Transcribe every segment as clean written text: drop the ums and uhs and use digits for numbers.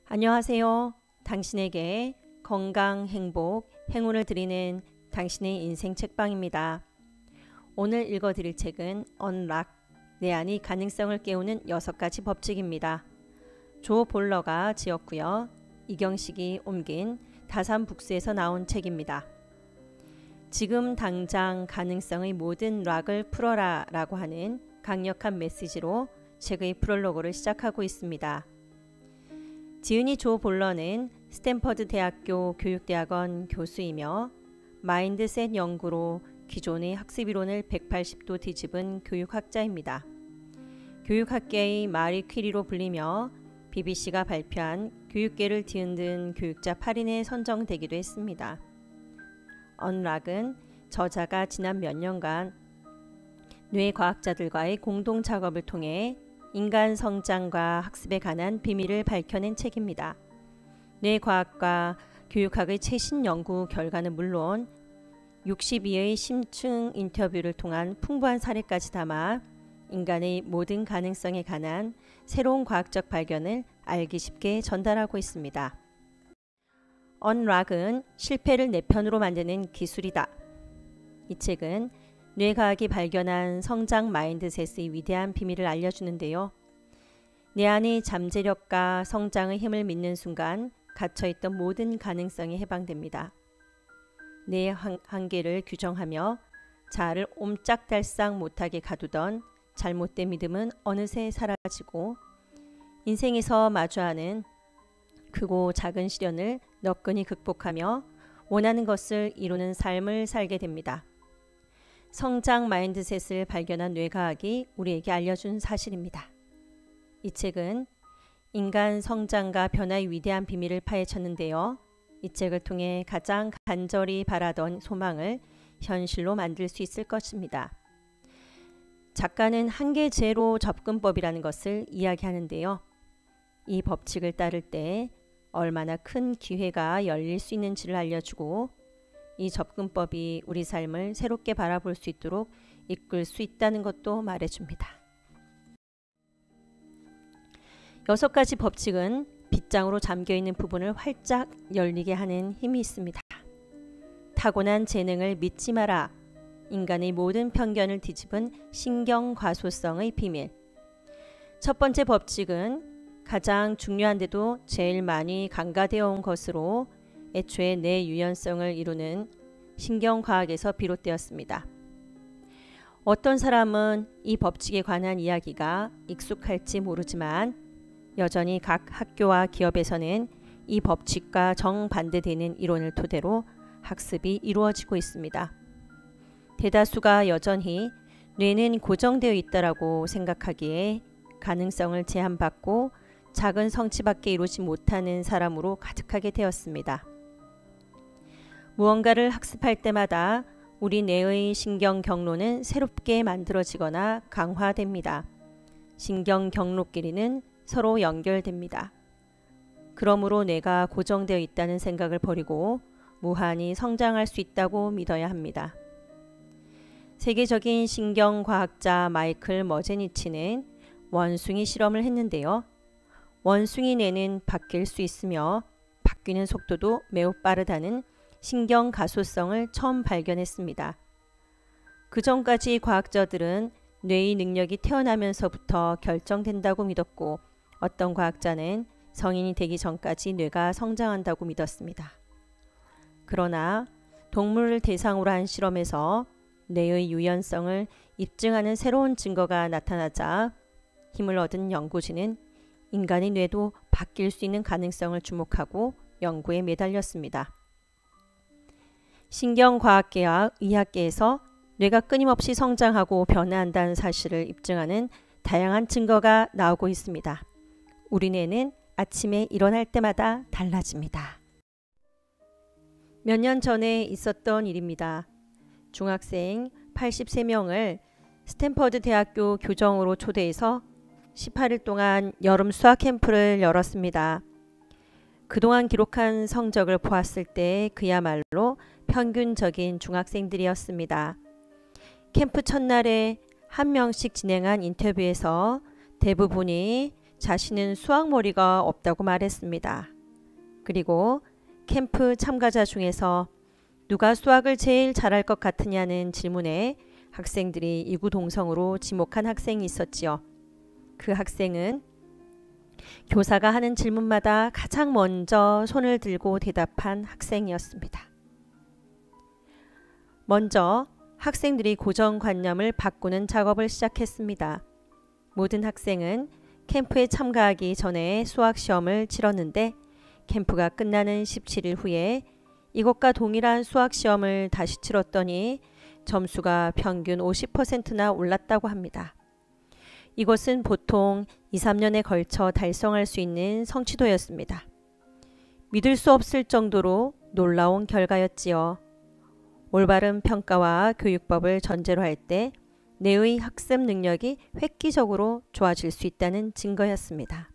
안녕하세요. 당신에게 건강, 행복, 행운을 드리는 당신의 인생 책방입니다. 오늘 읽어드릴 책은 Unlock, 내 안의 가능성을 깨우는 6가지 법칙입니다. 조 볼러가 지었고요. 이경식이 옮긴 다산북스에서 나온 책입니다. 지금 당장 가능성의 모든 락을 풀어라 라고 하는 강력한 메시지로 책의 프롤로그를 시작하고 있습니다. 지은이 조 볼러는 스탠퍼드 대학교 교육대학원 교수이며 마인드셋 연구로 기존의 학습 이론을 180도 뒤집은 교육학자입니다. 교육학계의 마리 퀴리로 불리며 BBC가 발표한 교육계를 뒤흔든 교육자 8인에 선정되기도 했습니다. 언락은 저자가 지난 몇 년간 뇌과학자들과의 공동 작업을 통해 인간 성장과 학습에 관한 비밀을 밝혀낸 책입니다. 뇌과학과 교육학의 최신 연구 결과는 물론 62의 심층 인터뷰를 통한 풍부한 사례까지 담아 인간의 모든 가능성에 관한 새로운 과학적 발견을 알기 쉽게 전달하고 있습니다. 언락은 실패를 내 편으로 만드는 기술이다. 이 책은 뇌과학이 발견한 성장 마인드셋의 위대한 비밀을 알려주는데요. 내 안의 잠재력과 성장의 힘을 믿는 순간 갇혀있던 모든 가능성이 해방됩니다. 내 한계를 규정하며 자아를 옴짝달싹 못하게 가두던 잘못된 믿음은 어느새 사라지고 인생에서 마주하는 크고 작은 시련을 너끈히 극복하며 원하는 것을 이루는 삶을 살게 됩니다. 성장 마인드셋을 발견한 뇌과학이 우리에게 알려준 사실입니다. 이 책은 인간 성장과 변화의 위대한 비밀을 파헤쳤는데요. 이 책을 통해 가장 간절히 바라던 소망을 현실로 만들 수 있을 것입니다. 작가는 한계 제로 접근법이라는 것을 이야기하는데요. 이 법칙을 따를 때 얼마나 큰 기회가 열릴 수 있는지를 알려주고 이 접근법이 우리 삶을 새롭게 바라볼 수 있도록 이끌 수 있다는 것도 말해줍니다. 6가지 법칙은 빗장으로 잠겨있는 부분을 활짝 열리게 하는 힘이 있습니다. 타고난 재능을 믿지 마라. 인간의 모든 편견을 뒤집은 신경과소성의 비밀. 첫 번째 법칙은 가장 중요한데도 제일 많이 간과되어 온 것으로 애초에 내 유연성을 이루는 신경과학에서 비롯되었습니다. 어떤 사람은 이 법칙에 관한 이야기가 익숙할지 모르지만 여전히 각 학교와 기업에서는 이 법칙과 정반대되는 이론을 토대로 학습이 이루어지고 있습니다. 대다수가 여전히 뇌는 고정되어 있다라고 생각하기에 가능성을 제한받고 작은 성취밖에 이루지 못하는 사람으로 가득하게 되었습니다. 무언가를 학습할 때마다 우리 뇌의 신경 경로는 새롭게 만들어지거나 강화됩니다. 신경 경로끼리는 서로 연결됩니다. 그러므로 뇌가 고정되어 있다는 생각을 버리고 무한히 성장할 수 있다고 믿어야 합니다. 세계적인 신경과학자 마이클 머제니치는 원숭이 실험을 했는데요. 원숭이 뇌는 바뀔 수 있으며 바뀌는 속도도 매우 빠르다는 신경 가소성을 처음 발견했습니다. 그 전까지 과학자들은 뇌의 능력이 태어나면서부터 결정된다고 믿었고 어떤 과학자는 성인이 되기 전까지 뇌가 성장한다고 믿었습니다. 그러나 동물을 대상으로 한 실험에서 뇌의 유연성을 입증하는 새로운 증거가 나타나자 힘을 얻은 연구진은 인간의 뇌도 바뀔 수 있는 가능성을 주목하고 연구에 매달렸습니다. 신경과학계와 의학계에서 뇌가 끊임없이 성장하고 변화한다는 사실을 입증하는 다양한 증거가 나오고 있습니다. 우리 뇌는 아침에 일어날 때마다 달라집니다. 몇 년 전에 있었던 일입니다. 중학생 83명을 스탠퍼드 대학교 교정으로 초대해서 18일 동안 여름 수학 캠프를 열었습니다. 그동안 기록한 성적을 보았을 때 그야말로 평균적인 중학생들이었습니다. 캠프 첫날에 한 명씩 진행한 인터뷰에서 대부분이 자신은 수학머리가 없다고 말했습니다. 그리고 캠프 참가자 중에서 누가 수학을 제일 잘할 것 같으냐는 질문에 학생들이 이구동성으로 지목한 학생이 있었지요. 그 학생은 교사가 하는 질문마다 가장 먼저 손을 들고 대답한 학생이었습니다. 먼저 학생들이 고정관념을 바꾸는 작업을 시작했습니다. 모든 학생은 캠프에 참가하기 전에 수학시험을 치렀는데 캠프가 끝나는 17일 후에 이것과 동일한 수학시험을 다시 치렀더니 점수가 평균 50%나 올랐다고 합니다. 이것은 보통 2, 3년에 걸쳐 달성할 수 있는 성취도였습니다. 믿을 수 없을 정도로 놀라운 결과였지요. 올바른 평가와 교육법을 전제로 할 때 내의 학습 능력이 획기적으로 좋아질 수 있다는 증거였습니다.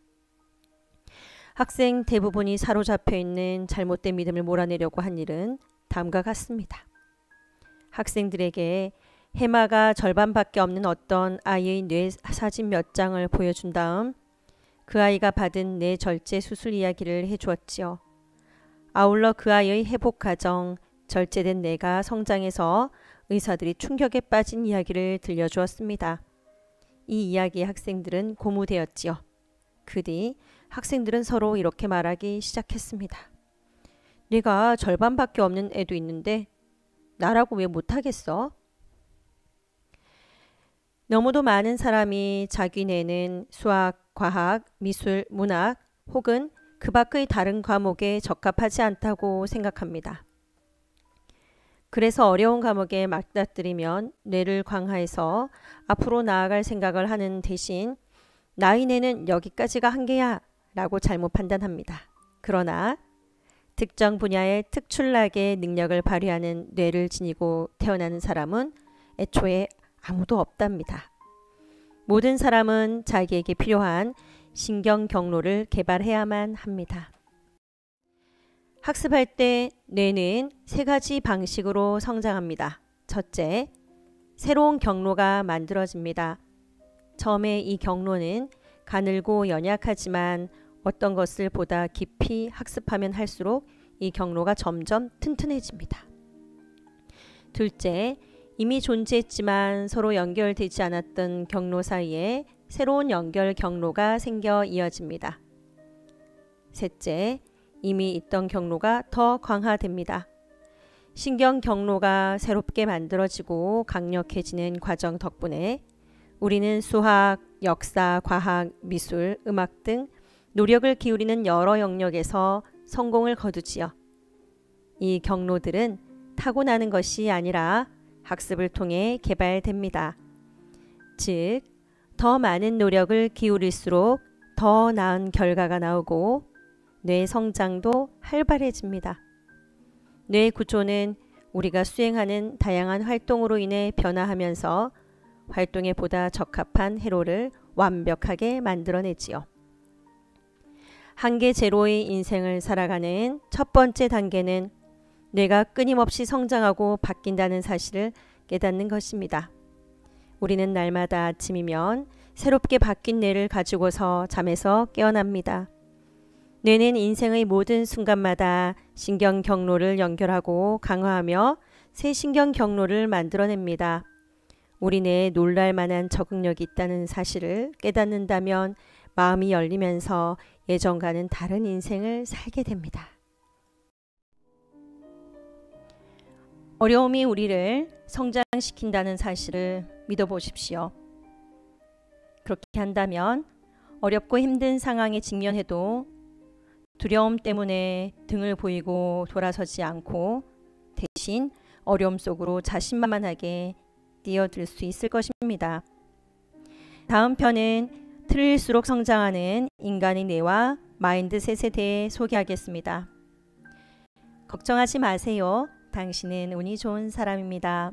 학생 대부분이 사로잡혀 있는 잘못된 믿음을 몰아내려고 한 일은 다음과 같습니다. 학생들에게 해마가 절반밖에 없는 어떤 아이의 뇌 사진 몇 장을 보여준 다음 그 아이가 받은 뇌 절제 수술 이야기를 해주었지요. 아울러 그 아이의 회복 과정, 절제된 뇌가 성장해서 의사들이 충격에 빠진 이야기를 들려주었습니다. 이 이야기에 학생들은 고무되었지요. 그 뒤 학생들은 서로 이렇게 말하기 시작했습니다. 뇌가 절반밖에 없는 애도 있는데 나라고 왜 못하겠어? 너무도 많은 사람이 자기 뇌는 수학, 과학, 미술, 문학 혹은 그 밖의 다른 과목에 적합하지 않다고 생각합니다. 그래서 어려운 과목에 맞닥뜨리면 뇌를 강화해서 앞으로 나아갈 생각을 하는 대신 나의 뇌는 여기까지가 한계야 라고 잘못 판단합니다. 그러나 특정 분야의 특출나게 능력을 발휘하는 뇌를 지니고 태어나는 사람은 애초에 아무도 없답니다. 모든 사람은 자기에게 필요한 신경 경로를 개발해야만 합니다. 학습할 때 뇌는 3가지 방식으로 성장합니다. 첫째, 새로운 경로가 만들어집니다. 처음에 이 경로는 가늘고 연약하지만 어떤 것을 보다 깊이 학습하면 할수록 이 경로가 점점 튼튼해집니다. 둘째, 이미 존재했지만 서로 연결되지 않았던 경로 사이에 새로운 연결 경로가 생겨 이어집니다. 셋째, 이미 있던 경로가 더 강화됩니다. 신경 경로가 새롭게 만들어지고 강력해지는 과정 덕분에 우리는 수학, 역사, 과학, 미술, 음악 등 노력을 기울이는 여러 영역에서 성공을 거두지요. 이 경로들은 타고나는 것이 아니라 학습을 통해 개발됩니다. 즉, 더 많은 노력을 기울일수록 더 나은 결과가 나오고 뇌 성장도 활발해집니다. 뇌 구조는 우리가 수행하는 다양한 활동으로 인해 변화하면서 활동에 보다 적합한 회로를 완벽하게 만들어내지요. 한계 제로의 인생을 살아가는 첫 번째 단계는 뇌가 끊임없이 성장하고 바뀐다는 사실을 깨닫는 것입니다. 우리는 날마다 아침이면 새롭게 바뀐 뇌를 가지고서 잠에서 깨어납니다. 뇌는 인생의 모든 순간마다 신경 경로를 연결하고 강화하며 새 신경 경로를 만들어냅니다. 우리 뇌에 놀랄 만한 적응력이 있다는 사실을 깨닫는다면 마음이 열리면서 예전과는 다른 인생을 살게 됩니다. 어려움이 우리를 성장시킨다는 사실을 믿어보십시오. 그렇게 한다면 어렵고 힘든 상황에 직면해도 두려움 때문에 등을 보이고 돌아서지 않고 대신 어려움 속으로 자신만만하게 뛰어들 수 있을 것입니다. 다음 편은 틀릴수록 성장하는 인간의 뇌와 마인드셋에 대해 소개하겠습니다. 걱정하지 마세요. 당신은 운이 좋은 사람입니다.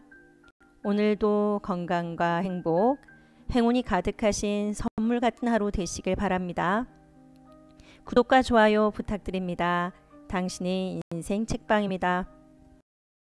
오늘도 건강과 행복, 행운이 가득하신 선물 같은 하루 되시길 바랍니다. 구독과 좋아요 부탁드립니다. 당신의 인생 책방입니다.